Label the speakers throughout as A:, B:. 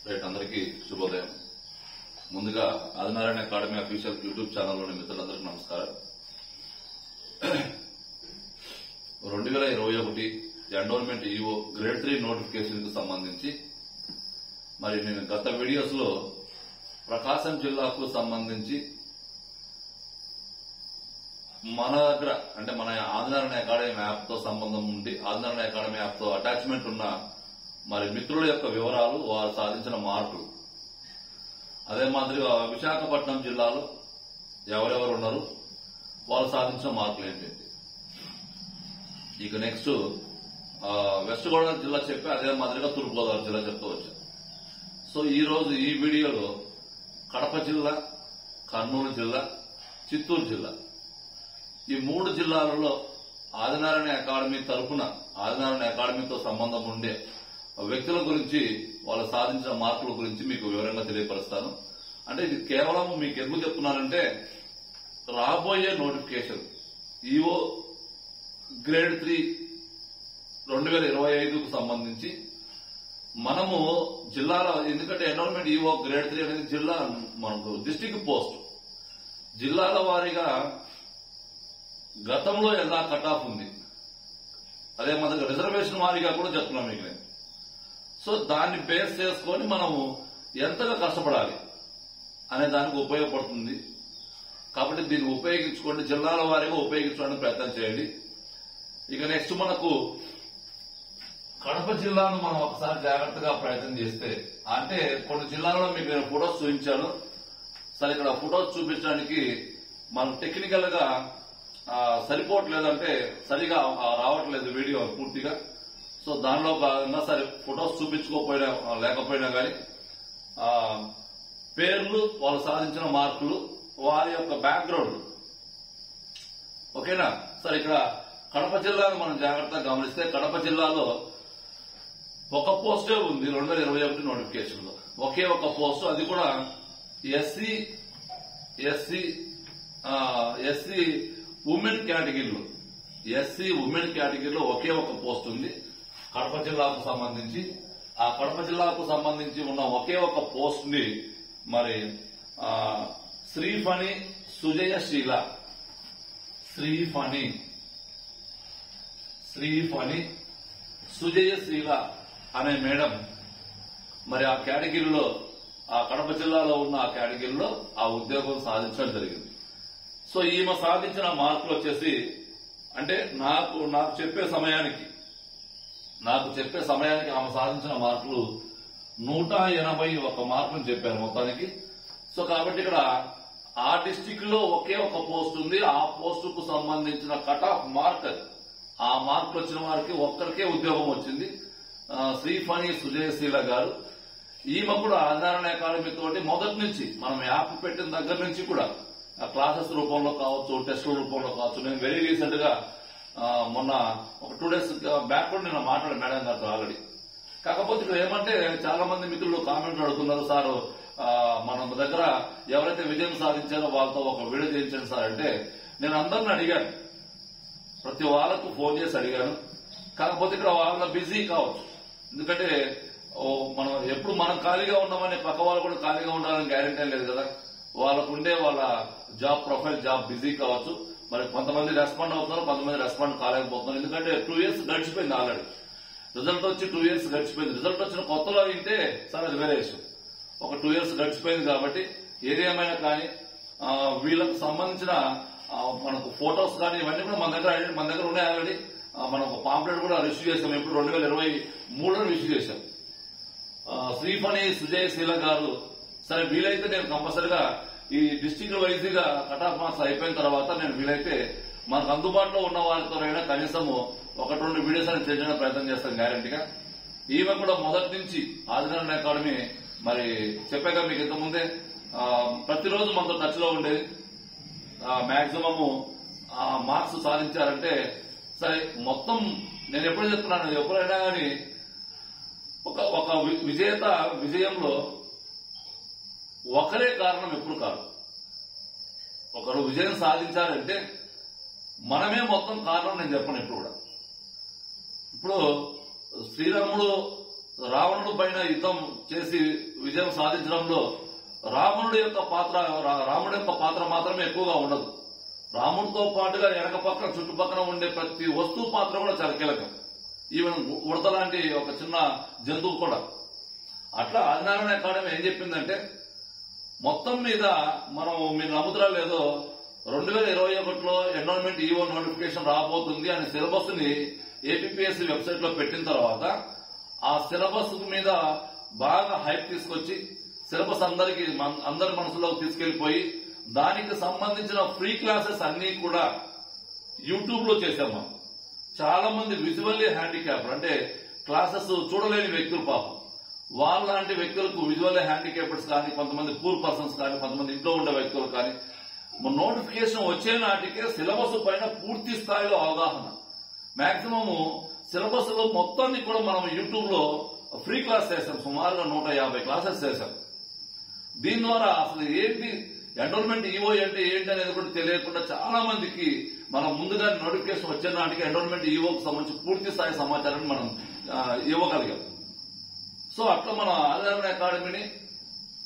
A: Right అందరికీ శుభోదయం. ముందుగా ఆదినారాయణ అకాడమీ అఫీషియల్ యూట్యూబ్ ఛానల్లోని మిత్రులందరికీ నమస్కారం. 2021 ఎండోర్మెంట్ ఈఓ గ్రేడ్ 3 నోటిఫికేషన్ కు సంబంధించి మరి నేను గత వీడియోస్ లో ప్రకాశం జిల్లాకు సంబంధించి మన దగ్గర అంటే మన ఆదినారాయణ అకాడమీ యాప్ తో సంబంధం ఉండి ఆదినారాయణ అకాడమీ యాప్ తో అటాచ్మెంట్ ఉన్న మరి మిత్రుల యొక్క వివరాలు, వారు సాధించిన మార్కులు, అదే మాదిరిగా విశాఖపట్నం జిల్లాలో ఎవరెవరు ఉన్నారు, వాళ్ళు సాధించిన మార్కులు ఏంటంటే, ఇక నెక్స్ట్ వెస్ట్ గోదావరి జిల్లా చెప్పి అదే మాదిరిగా తూర్పు గోదావరి జిల్లా చెప్తూ వచ్చారు. సో ఈ రోజు ఈ వీడియోలో కడప జిల్లా, కర్నూలు జిల్లా, చిత్తూరు జిల్లా ఈ 3 జిల్లాలలో ఆదినారాయణ అకాడమీ తరఫున ఆదినారాయణ అకాడమీతో సంబంధం ఉండే వ్యక్తుల గురించి, వాళ్ళు సాధించిన మార్కుల గురించి మీకు వివరంగా తెలియపరుస్తాను. అంటే ఇది కేవలం మీకు ఎందుకు చెప్తున్నానంటే, రాబోయే నోటిఫికేషన్ ఈఓ గ్రేడ్ 3 2025కు సంబంధించి మనము జిల్లాలో, ఎందుకంటే ఎన్రోల్మెంట్ ఈఓ గ్రేడ్ 3 అనేది జిల్లా మనకు డిస్ట్రిక్ట్ పోస్ట్, జిల్లాల వారీగా గతంలో ఎలా కట్ ఆఫ్ ఉంది, అదే మాదిరిగా రిజర్వేషన్ వారీగా కూడా చెప్తున్నాం మీకు నేను. సో దాన్ని బేస్ చేసుకొని మనము ఎంతగా కష్టపడాలి అనే దానికి ఉపయోగపడుతుంది. కాబట్టి దీన్ని ఉపయోగించుకోండి, జిల్లాల వారీగా ఉపయోగించుకోవడానికి ప్రయత్నం చేయండి. ఇక నెక్స్ట్ మనకు కడప జిల్లాను మనం ఒకసారి జాగ్రత్తగా ప్రయత్నం చేస్తే, అంటే కొన్ని జిల్లాలలో మీకు నేను ఫొటోస్ చూపించాను. సరే, ఇక్కడ ఫొటోస్ చూపించడానికి మనం టెక్నికల్ గా సరిపోవట్లేదు, అంటే సరిగా రావట్లేదు వీడియో పూర్తిగా. సో దానిలో భాగంగా సరే ఫొటోస్ చూపించుకోకపోయినా లేకపోయినా కానీ పేర్లు, వాళ్ళు సాధించిన మార్కులు, వారి యొక్క బ్యాక్గ్రౌండ్, ఓకేనా. సరే, ఇక్కడ కడప జిల్లాను మనం జాగ్రత్తగా గమనిస్తే, కడప జిల్లాలో ఒక పోస్టే ఉంది 2021 నోటిఫికేషన్ లో, ఒకే ఒక పోస్ట్, అది కూడా ఎస్సీ ఉమెన్ కేటగిరీలో, ఎస్సీ ఉమెన్ కేటగిరీలో ఒకే ఒక పోస్ట్ ఉంది కడప జిల్లాకు సంబంధించి. ఆ కడప జిల్లాకు సంబంధించి ఉన్న ఒకే ఒక పోస్ట్ ని మరి శ్రీఫణి సుజయశీల, శ్రీఫణి సుజయశీల అనే మేడం మరి ఆ కేటగిరీలో, ఆ కడప జిల్లాలో ఉన్న ఆ కేటగిరీలో ఆ ఉద్యోగం సాధించడం జరిగింది. సో ఈమె సాధించిన మార్కులు వచ్చేసి, అంటే నాకు చెప్పే సమయానికి ఆమె సాధించిన మార్కులు 181 మార్కులు చెప్పారు మొత్తానికి. సో కాబట్టి ఇక్కడ ఆ డిస్టిక్ లో ఒకే ఒక పోస్ట్ ఉంది, ఆ పోస్టుకు సంబంధించిన కట్ ఆఫ్ మార్క్, ఆ మార్కులు వచ్చిన వారికి ఒక్కరికే ఉద్యోగం వచ్చింది, శ్రీఫణి సుజయశీల గారు. ఈమె కూడా ఆదినారాయణ అకాడమీ తోటి మొదటి నుంచి, మనం యాప్ పెట్టిన దగ్గర నుంచి కూడా క్లాసెస్ రూపంలో కావచ్చు, టెస్టుల రూపంలో కావచ్చు. నేను వెరీ రీసెంట్ గా మొన్న ఒక 2 days బ్యాక్ కూడా నేను మాట్లాడాను మేడం గారితో ఆల్రెడీ. కాకపోతే ఇక్కడ ఏమంటే, చాలా మంది మిత్రులు కామెంట్లు అడుగుతున్నారు, సార్ మన దగ్గర ఎవరైతే విజయం సాధించారో వాళ్ళతో ఒక వీడియో చేయించండి సార్ అంటే, నేను అందరిని అడిగాను, ప్రతి వాళ్ళకు ఫోన్ చేసి అడిగాను. కాకపోతే ఇక్కడ వాళ్ళ బిజీ కావచ్చు, ఎందుకంటే మనం ఎప్పుడు మనం ఖాళీగా ఉన్నామని పక్క వాళ్ళు కూడా ఖాళీగా ఉండాలని గ్యారెంటీ లేదు కదా. వాళ్ళకుండే వాళ్ళ జాబ్ ప్రొఫైల్, జాబ్ బిజీ కావచ్చు. మరి కొంతమంది రెస్పాండ్ అవుతున్నారు, కొంతమంది రెస్పాండ్ కాలేకపోతున్నారు. ఎందుకంటే 2 years గడిచిపోయింది ఆల్రెడీ, రిజల్ట్ వచ్చి 2 years గడిచిపోయింది. రిజల్ట్ వచ్చిన కొత్తలో అయితే సార్ అది వేరే ఇష్యూ. ఒక 2 years గడిచిపోయింది కాబట్టి ఏదేమైనా కానీ వీళ్ళకు సంబంధించిన మనకు ఫొటోస్ కానీ ఇవన్నీ కూడా మన దగ్గర ఉన్నాయి ఆల్రెడీ. మనం ఒక పాంప్లెట్ కూడా రిసీవ్ చేసాం, ఇప్పుడు 2023లో రిసీవ్ చేశాం. శ్రీఫణి సుజయశీల గారు, సరే వీలైతే నేను కంపల్సరిగా ఈ డిస్ట్రిక్ట్ వైజ్ గా కట్ ఆఫ్ మార్క్స్ అయిపోయిన తర్వాత నేను వీలైతే మనకు అందుబాటులో ఉన్న వారితోనైనా కనీసం 1-2 వీడియోస్ అని చేయడానికి ప్రయత్నం చేస్తాను గ్యారంటీగా. ఈమె కూడా మొదటి నుంచి ఆదినారాయణ అకాడమీ మరి చెప్పాక మీకు ఇంతకుముందే ప్రతిరోజు మనతో టచ్ లో ఉండేది. మాక్సిమము మార్క్స్ సాధించారంటే, సరే మొత్తం నేను ఎప్పుడు చెప్తున్నాను, ఎప్పుడైనా కానీ ఒక విజయంలో ఒకరే కారణం ఎప్పుడు కాదు. ఒకరు విజయం సాధించారంటే మనమే మొత్తం కారణం నేను చెప్పను ఎప్పుడు కూడా. ఇప్పుడు శ్రీరాముడు రావణుడు పైన యుద్ధం చేసి విజయం సాధించడంలో రాముడి యొక్క పాత్ర మాత్రమే ఎక్కువగా ఉండదు. రాముడితో పాటుగా వెనక పక్కన చుట్టుపక్కల ఉండే ప్రతి వస్తువు పాత్ర కూడా చాలా కీలకం. ఈవెన్ ఉడత లాంటి ఒక చిన్న జంతువు కూడా. అట్లా ఆదినారాయణ అకాడమీ ఏం చెప్పిందంటే మొత్తం మీద మనం మీరు నమ్ముతారా లేదో 2021లో ఎన్రోల్మెంట్ ఈఓ నోటిఫికేషన్ రాబోతుంది అనే సిలబస్ ని ఏపీఎస్సీ వెబ్సైట్ లో పెట్టిన తర్వాత ఆ సిలబస్ మీద బాగా హైప్ తీసుకొచ్చి సిలబస్ అందరి మనసులోకి తీసుకెళ్లిపోయి దానికి సంబంధించిన ఫ్రీ క్లాసెస్ అన్ని కూడా యూట్యూబ్ లో చేశాము. చాలా మంది విజువల్లీ హ్యాండిక్యాప్ అంటే క్లాసెస్ చూడలేని వ్యక్తులు పాపం వాళ్ళలాంటి వ్యక్తులకు విజువల్లీ హ్యాండిక్యాప్డ్స్ కానీ కొంతమంది పూర్ పర్సన్స్ కానీ కొంతమంది ఇంట్లో ఉండే వ్యక్తులు కానీ నోటిఫికేషన్ వచ్చే నాటికే సిలబస్ పైన పూర్తి స్థాయిలో అవగాహన మాక్సిమం సిలబస్ లో మొత్తాన్ని కూడా మనం యూట్యూబ్ లో ఫ్రీ క్లాస్ చేశాం. సుమారుగా 150 క్లాసెస్ చేశాం. దీని ద్వారా అసలు ఏంటి ఎన్రోల్మెంట్ ఈఓ అంటే ఏంటి అనేది కూడా తెలియకుండా చాలా మందికి మనం ముందుగా నోటిఫికేషన్ వచ్చే నాటికి ఎన్రోల్మెంట్ ఈఓకి సంబంధించి పూర్తి స్థాయి సమాచారాన్ని మనం ఇవ్వగలిగాం. సో అట్లా మన ఆదినారాయణ అకాడమీని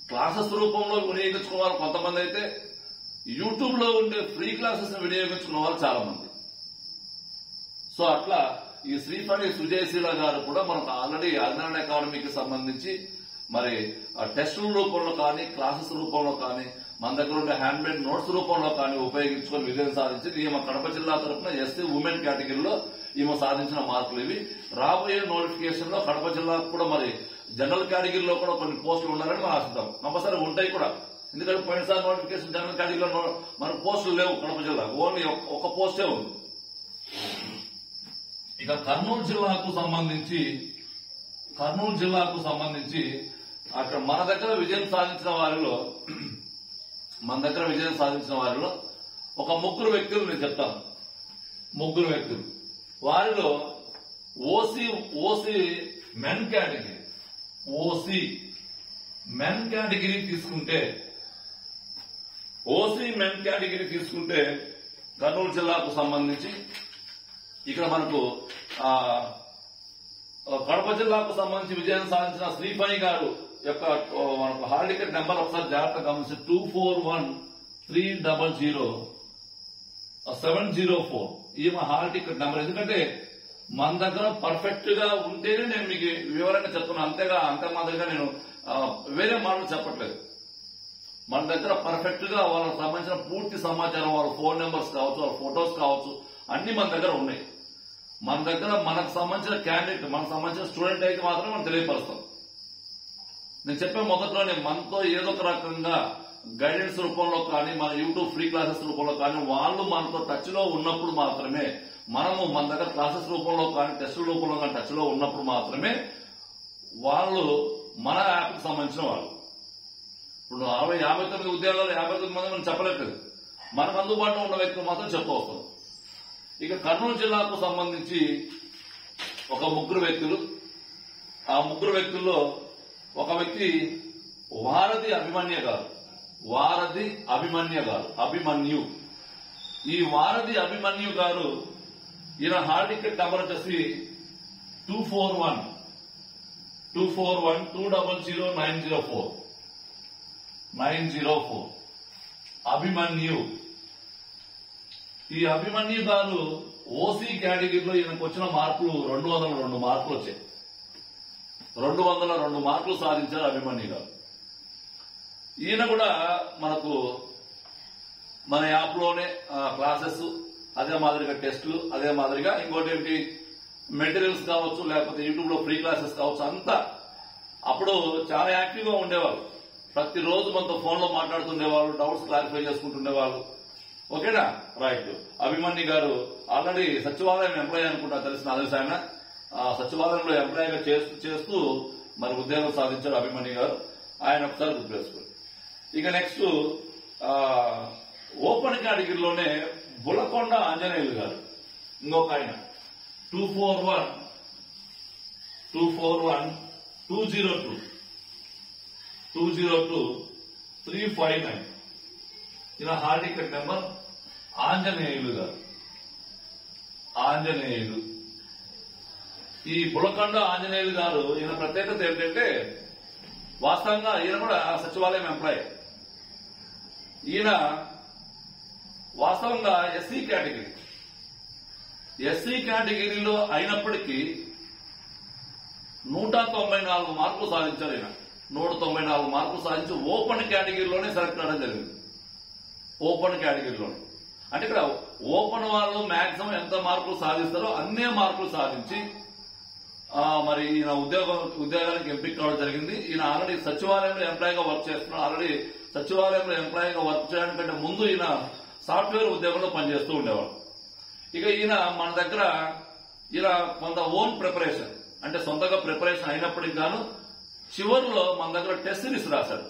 A: క్లాసెస్ రూపంలో వినియోగించుకోవాలి కొంతమంది, అయితే యూట్యూబ్ లో ఉండే ఫ్రీ క్లాసెస్ వినియోగించుకున్న వాళ్ళు చాలా మంది. సో అట్లా ఈ శ్రీఫణి సుజయశీల గారు కూడా మనకు ఆల్రెడీ ఆదినారాయణ అకాడమీకి సంబంధించి మరి టెస్టుల రూపంలో కానీ క్లాసెస్ రూపంలో కానీ మన దగ్గర ఉండే హ్యాండ్మేడ్ నోట్స్ రూపంలో కానీ ఉపయోగించుకొని విజయం సాధించి ఈమె కడప జిల్లా తరఫున ఎస్సీ ఉమెన్ కేటగిరీలో ఈమె సాధించిన మార్కులు ఇవి. రాబోయే నోటిఫికేషన్ లో కడప జిల్లాకు కూడా మరి జనరల్ కేటగిరీలో కూడా కొన్ని పోస్టులు ఉండాలని మనం ఆశిద్దాం. కంపల్సరీ ఉంటాయి కూడా, ఎందుకంటే పోయినసారి నోటిఫికేషన్ జనరల్ కేటగిరీలో మన పోస్టులు లేవు కడప జిల్లా, ఓన్లీ ఒక పోస్టే ఉంది. ఇక కర్నూలు జిల్లాకు సంబంధించి అక్కడ మన దగ్గర విజయం సాధించిన వారిలో ఒక ముగ్గురు వ్యక్తులు నేను చెప్తాను. ముగ్గురు వ్యక్తులు వారిలో ఓసీ మెన్ కేటగిరీ తీసుకుంటే కర్నూలు జిల్లాకు సంబంధించి ఇక్కడ మనకు కడప జిల్లాకు సంబంధించి విజయం సాధించిన శ్రీఫణి గారు యొక్క మనకు హాల్ టికెట్ నెంబర్ ఒకసారి జాగ్రత్తగా గమనించి 2413000704 ఈమె హాల్ టికెట్ నెంబర్. ఎందుకంటే మన దగ్గర పర్ఫెక్ట్ గా ఉంటేనే నేను మీకు వివరంగా చెప్తున్నాను, అంతే మాదిరిగా నేను వేరే మాటలు చెప్పట్లేదు. మన దగ్గర పర్ఫెక్ట్ గా వాళ్ళకి సంబంధించిన పూర్తి సమాచారం, వాళ్ళ ఫోన్ నెంబర్స్ కావచ్చు, వాళ్ళ ఫొటోస్ కావచ్చు, అన్ని మన దగ్గర ఉన్నాయి. మన దగ్గర మనకు సంబంధించిన క్యాండిడేట్, మనకు సంబంధించిన స్టూడెంట్ అయితే మాత్రం మనం తెలియపరుస్తాం. నేను చెప్పే మొదట్లోనే మనతో ఏదో ఒక రకంగా గైడెన్స్ రూపంలో కానీ మన యూట్యూబ్ ఫ్రీ క్లాసెస్ రూపంలో కానీ వాళ్ళు మనతో టచ్ లో ఉన్నప్పుడు మాత్రమే, మనము మన దగ్గర క్లాసెస్ రూపంలో కానీ టెస్టుల రూపంలో కానీ టచ్ లో ఉన్నప్పుడు మాత్రమే వాళ్ళు మన యాప్ కి సంబంధించిన వాళ్ళు. ఇప్పుడు 59 ఉద్యోగాలు 59 మంది మనం చెప్పలేదు, మనకు అందుబాటులో ఉన్న వ్యక్తులు మాత్రం చెప్తూ వస్తాం. ఇక కర్నూలు జిల్లాకు సంబంధించి ఒక ముగ్గురు వ్యక్తులు, ఆ ముగ్గురు వ్యక్తుల్లో ఒక వ్యక్తి వారధి అభిమన్యు. ఈ వారధి అభిమన్యు గారు ఈయన హాల్ టికెట్ నెంబర్ వచ్చేసి 2412009004 అభిమన్యు. ఈ అభిమన్యు గారు ఓసీ కేటగిరీలో ఈయనకు వచ్చిన మార్కులు 202 మార్కులు వచ్చాయి. 202 మార్కులు సాధించారు అభిమన్యు గారు. ఈయన కూడా మనకు మన యాప్ లోనే క్లాసెస్, అదే మాదిరిగా టెస్టులు, అదే మాదిరిగా ఇంకోటి ఏంటి మెటీరియల్స్ కావచ్చు, లేకపోతే యూట్యూబ్ లో ఫ్రీ క్లాసెస్ కావచ్చు, అంతా అప్పుడు చాలా యాక్టివ్ గా ఉండేవాళ్ళు. ప్రతిరోజు మనతో ఫోన్ లో మాట్లాడుతుండేవాళ్ళు, డౌట్స్ క్లారిఫై చేసుకుంటుండేవాళ్ళు. ఓకేనా, రైట్. అభిమన్యు గారు ఆల్రెడీ సచివాలయం ఎంప్లాయీ అనుకుంటా, తెలిసిన ఆయన సచివాలయంలో ఎంప్లాయీగా చేస్తూ మరి ఉద్యోగం సాధించారు అభిమన్యు గారు. ఆయన ఒకసారి గుర్తు చేసుకోండి. ఇక నెక్స్ట్ ఓపెన్ కేటగిరీలోనే బులకొండ ఆంజనేయులు గారు, ఇంకొక ఆయన 241202 ఇలా హాల్ టికెట్ నెంబర్ ఆంజనేయులు గారు. ఈ బులకొండ ఆంజనేయులు గారు ఈయన ప్రత్యేకత ఏంటంటే వాస్తవంగా ఈయన కూడా సచివాలయం ఎంప్లాయీ. ఈయన వాస్తవంగా ఎస్సీ కేటగిరీలో అయినప్పటికీ 194 మార్కులు సాధించారు. ఈయన 194 మార్కులు సాధించి ఓపెన్ కేటగిరీలోనే సెలెక్ట్ అవడం జరిగింది. ఓపెన్ కేటగిరీలోనే అంటే ఇక్కడ ఓపెన్ వాళ్ళు మాక్సిమం ఎంత మార్కులు సాధిస్తారో అన్నే మార్కులు సాధించి మరి ఈయన ఉద్యోగానికి ఎంపిక కావడం జరిగింది. ఈయన ఆల్రెడీ సచివాలయంలో ఎంప్లాయీగా వర్క్ చేస్తున్నాడు. ఆల్రెడీ సచివాలయంలో ఎంప్లాయీగా వర్క్ చేయడం కంటే ముందు ఈయన సాఫ్ట్వేర్ ఉద్యోగంలో పనిచేస్తూ ఉండేవాడు. ఇక ఈయన మన దగ్గర ఈయన కొంత ఓన్ ప్రిపరేషన్ అంటే సొంతగా ప్రిపరేషన్ అయినప్పటికీ గాను చివరిలో మన దగ్గర టెస్ట్ సిరీస్ రాశాడు.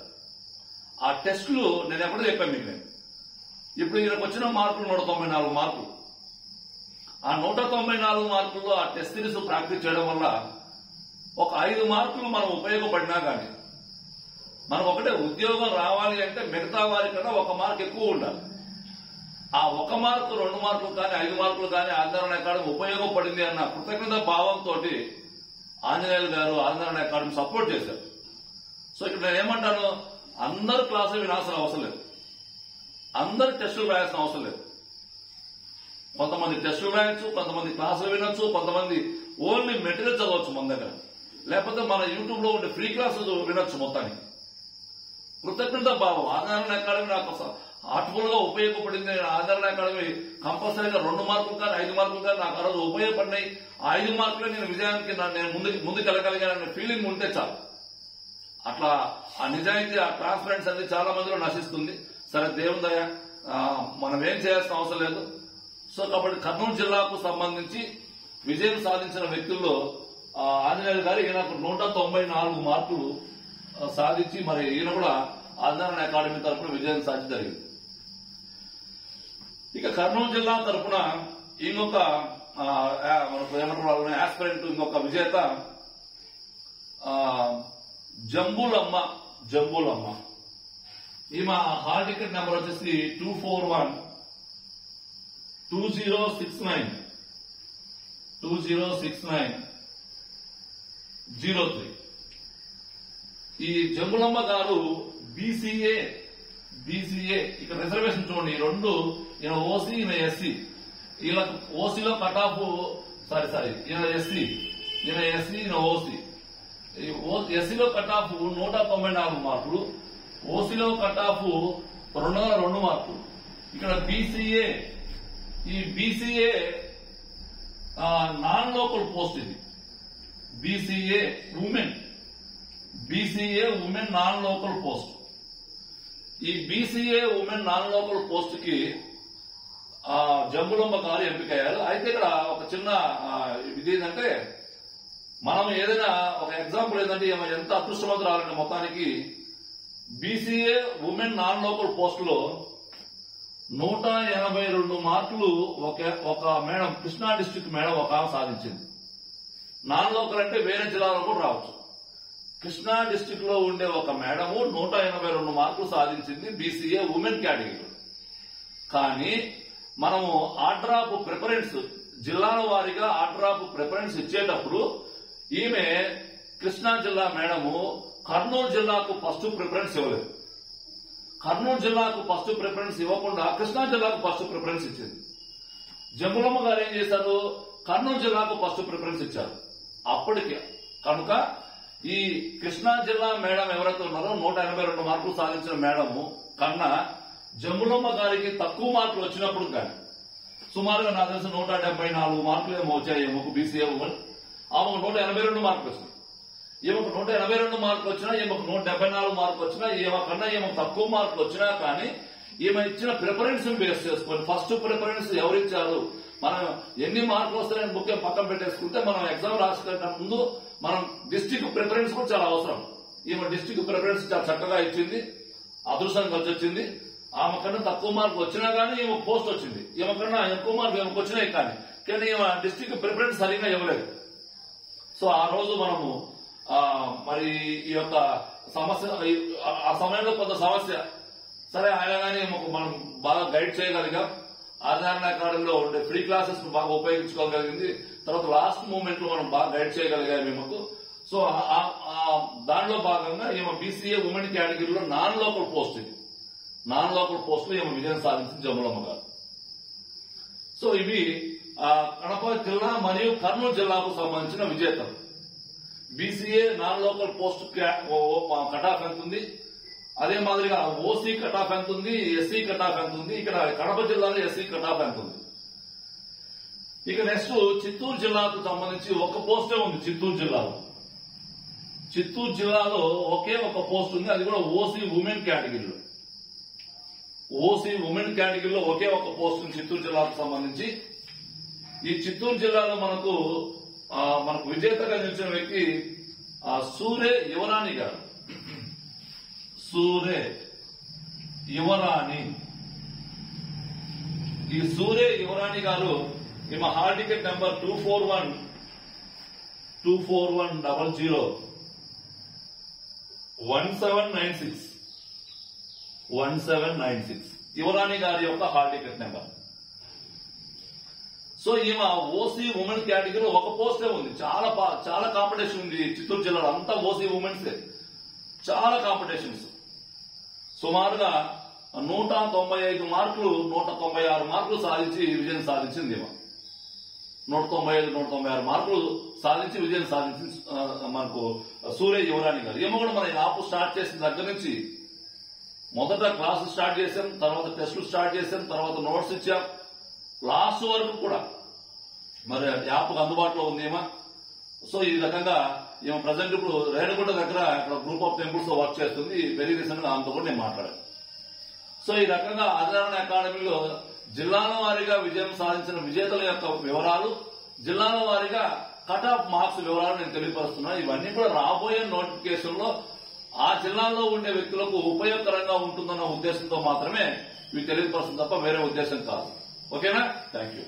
A: ఆ టెస్టులు నేను ఎప్పుడు చెప్పాను మీకు. ఇప్పుడు ఈయనకు వచ్చిన మార్కులు 194 మార్కులు. ఆ 194 మార్కుల్లో ఆ టెస్ట్ సిరీస్ ప్రాక్టీస్ చేయడం వల్ల ఒక 5 మార్కులు మనం ఉపయోగపడినా కానీ మనకు ఒకటే ఉద్యోగం రావాలి అంటే మిగతా వారి కన్నా 1 మార్క్ ఎక్కువ ఉండాలి. ఆ 1 మార్కు 2 మార్కులు కానీ 5 మార్కులు కానీ ఆంధ్రనారాయణ అకాడమీ ఉపయోగపడింది అన్న కృతజ్ఞత భావంతో ఆంజనేయులు గారు ఆంధ్రనారాయణ అకాడమీ సపోర్ట్ చేశారు. సో ఇక్కడ నేను ఏమంటాను, అందరు క్లాసులు వినాల్సిన అవసరం లేదు, అందరు టెస్టులు రాయాల్సిన అవసరం లేదు. కొంతమంది టెస్టులు రాయొచ్చు, కొంతమంది క్లాసులు వినొచ్చు, కొంతమంది ఓన్లీ మెటీరియల్ చదవచ్చు మన దగ్గర, లేకపోతే మన యూట్యూబ్ లో ఉండే ఫ్రీ క్లాసులు వినొచ్చు. మొత్తానికి కృతజ్ఞత భావం. ఆంధ్రనారాయణ అకాడమీ నాకు హార్ట్ఫుల్ గా ఉపయోగపడింది. ఆంధ్రనారాయణ అకాడమీ కంపల్సరీగా 2 మార్కులు కానీ 5 మార్కులు కానీ నాకు ఆ రోజు ఉపయోగపడినాయి. ఆ 5 మార్కులే నేను విజయానికి నేను ముందుకెళ్ళగలిగాననే ఫీలింగ్ ఉంటే చాలు. అట్లా ఆ నిజాయితీ, ఆ ట్రాన్స్పరెన్స్ అనేది చాలా మందిలో నశిస్తుంది. సరే, దేవుని దయ, మనం ఏం చేయాల్సిన అవసరం లేదు. సో కాబట్టి కర్నూలు జిల్లాకు సంబంధించి విజయం సాధించిన వ్యక్తుల్లో ఆంజనేయులు గారు ఈయనకు 194 మార్కులు సాధించి మరి ఈయన కూడా ఆంధ్రనారాయణ అకాడమీ తరఫున విజయం సాధించ జరిగింది. ఇక కర్నూలు జిల్లా తరఫున ఇంకొక ఏమంటారు ఆస్పిరెంట్, ఇంకొక విజేత జంబులమ్మ. ఈమె హాల్ టికెట్ నెంబర్ వచ్చేసి 241206903. ఈ జంబులమ్మ గారు బీసీఏ ఇక్కడ రిజర్వేషన్ చూడండి, 2 ఈయన ఓసీ, ఈయన ఎస్సీ. ఈయన ఓసీలో కట్ ఆఫ్ ఈయన ఎస్సీ, ఈయన ఓసీ. ఎస్సీలో కట్ ఆఫ్ 194 మార్కులు, ఓసీలో కట్ ఆఫ్ 202 మార్కులు. ఇక్కడ బీసీఏ, ఈ బీసీఏ నాన్ లోకల్ పోస్ట్. ఇది BCA women non local post. ఈ BCA women non local post కి జంబులమ్మ గారు ఎంపికయ్యారు. అయితే ఇక్కడ ఒక చిన్న ఇది ఏంటంటే, మనం ఏదైనా ఒక ఎగ్జాంపుల్ ఏంటంటే ఎంత అదృష్టవంతురాలంటే మొత్తానికి BCA women non local post లో 182 మార్కులు ఒక మేడం, కృష్ణా డిస్టిక్ మేడం ఒక సాధించింది. నాన్ లోకల్ అంటే వేరే జిల్లాలో కూడా రావచ్చు. కృష్ణా డిస్టిక్ లో ఉండే ఒక మేడము 182 మార్కులు సాధించింది బీసీఏ ఉమెన్ కేటగిరీలో. కానీ మనము ఆర్డర్ ఆఫ్ ప్రిఫరెన్స్, జిల్లాల వారీగా ఆర్డర్ ఆఫ్ ప్రిఫరెన్స్ ఇచ్చేటప్పుడు ఈమె కృష్ణా జిల్లా మేడము కర్నూలు జిల్లాకు ఫస్ట్ ప్రిఫరెన్స్ ఇవ్వలేదు. కర్నూలు జిల్లాకు ఫస్ట్ ప్రిఫరెన్స్ ఇవ్వకుండా కృష్ణా జిల్లాకు ఫస్ట్ ప్రిఫరెన్స్ ఇచ్చింది. జంబులమ్మ గారు ఏం చేశారు, కర్నూలు జిల్లాకు ఫస్ట్ ప్రిఫరెన్స్ ఇచ్చారు. అప్పటికి కనుక ఈ కృష్ణా జిల్లా మేడం ఎవరైతే ఉన్నారో 182 మార్కులు సాధించిన మేడము కన్నా జంబులమ్మ గారికి తక్కువ మార్కులు వచ్చినప్పుడు కానీ సుమారుగా నాకు తెలిసి 174 మార్కులు ఏమో వచ్చాయి ఈమెకు బీసీఏ ఉమెన్. ఆమెకు 182 మార్కులు వచ్చినాయి. ఈమెకు 182 మార్కులు వచ్చినా, ఈమెకు 174 మార్కులు వచ్చినా, ఈమె కన్నా ఈమెకు తక్కువ మార్కులు వచ్చినా కానీ ఈమె ఇచ్చిన ప్రిఫరెన్స్ బేస్ చేసుకొని ఫస్ట్ ప్రిఫరెన్స్ ఎవరిచ్చారు, మనం ఎన్ని మార్కులు వస్తాయని ముఖ్యం పక్కన పెట్టేసుకుంటే మనం ఎగ్జామ్ రాసుకునే ముందు మనం డిస్టిక్ ప్రిఫరెన్స్ కూడా చాలా అవసరం. ఈమె డిస్టిక్ ప్రిఫరెన్స్ చాలా చక్కగా ఇచ్చింది, అదృష్టం కలిసి వచ్చింది. ఆమె కన్నా తక్కువ మార్కులు వచ్చినా కానీ ఈమె పోస్ట్ వచ్చింది. ఈమె కన్నా ఎక్కువ మార్కులు ఈమెకు వచ్చినాయి కానీ ఈమె డిస్టిక్ ప్రిఫరెన్స్ సరిగ్గా ఇవ్వలేదు. సో ఆ రోజు మనము మరి ఈ యొక్క సమస్య, ఆ సమయంలో కొంత సమస్య, సరే ఆయన కానీ మనం బాగా గైడ్ చేయగలిగాం. ఆంధ్రనారాయణ అకాడమీలో ఉండే ఫ్రీ క్లాసెస్ బాగా ఉపయోగించుకోగలిగింది. తర్వాత లాస్ట్ మూమెంట్ లో మనం బాగా గైడ్ చేయగలిగాం ఈమెకు. సో దానిలో భాగంగా ఈమె బీసీఏ ఉమెన్ కేటగిరీలో నాన్ లోకల్ పోస్ట్ ఇది. నాన్ లోకల్ పోస్ట్ లో ఈమె విజయం సాధించింది జమ్ములమ్మ గారు. సో ఇవి కడప జిల్లా మరియు కర్నూలు జిల్లాకు సంబంధించిన విజేతలు. BCA non local post cut off ఎంత ఉంది, అదే మాదిరిగా ఓసీ కట్ ఆఫ్ ఎంత ఉంది, ఎస్సీ కట్ ఆఫ్ ఎంత ఉంది, ఇక్కడ కడప జిల్లాలో ఎస్సీ కట్ ఆఫ్ ఎంత ఉంది. ఇక నెక్స్ట్ చిత్తూరు జిల్లాకు సంబంధించి ఒక పోస్టే ఉంది. చిత్తూరు జిల్లాలో ఒకే ఒక పోస్ట్ ఉంది, అది కూడా ఓసీ ఉమెన్ కేటగిరీలో. ఓసీ ఉమెన్ కేటగిరీలో ఒకే ఒక పోస్ట్ ఉంది చిత్తూరు జిల్లాకు సంబంధించి. ఈ చిత్తూరు జిల్లాలో మనకు విజేతగా నిలిచిన వ్యక్తి సూరే యువరాణి గారు. సూరే యువరాణి. ఈ సూరే యువరాణి గారు ఈమె హాల్ టికెట్ నెంబర్ 241-1796 యువరాణి గారి యొక్క హాల్ టికెట్ నెంబర్. సో ఈమె ఓసీ ఉమెన్ కేటగిరీలో ఒక పోస్టే ఉంది. చాలా కాంపిటీషన్ ఉంది చిత్తూరు జిల్లాలో, అంతా ఓసీ ఉమెన్సే. చాలా కాంపిటీషన్స్. సుమారుగా 195 మార్కులు 196 మార్కులు సాధించి విజయం సాధించింది ఈమె. 195-196 మార్కులు సాధించి విజయం సాధించింది మనకు సూర్య యువరాణి గారు. ఈమె కూడా మన యాప్ స్టార్ట్ చేసిన దగ్గర నుంచి మొదట క్లాసులు స్టార్ట్ చేశాం, తర్వాత టెస్టులు స్టార్ట్ చేశాం, తర్వాత నోట్స్ ఇచ్చాం, లాస్ట్ వరకు కూడా మరి యాప్ అందుబాటులో ఉంది ఏమో. సో ఈ రకంగా ఈమె ప్రజెంట్ ఇప్పుడు రేణుగుంట దగ్గర ఇక్కడ గ్రూప్ ఆఫ్ టెంపుల్స్ వర్క్ చేస్తుంది. వెరీ రీసెంట్ గా ఆమెతో కూడా నేను మాట్లాడాను. సో ఈ రకంగా ఆదినారాయణ అకాడమీలో జిల్లాల వారీగా విజయం సాధించిన విజేతల యొక్క వివరాలు, జిల్లాల వారీగా కట్ ఆఫ్ మార్క్స్ వివరాలు నేను తెలియపరుస్తున్నాను. ఇవన్నీ కూడా రాబోయే నోటిఫికేషన్ లో ఆ జిల్లాలో ఉండే వ్యక్తులకు ఉపయోగకరంగా ఉంటుందన్న ఉద్దేశంతో మాత్రమే ఇవి తెలియపరుస్తుంది తప్ప వేరే ఉద్దేశం కాదు. ఓకేనా? Thank you.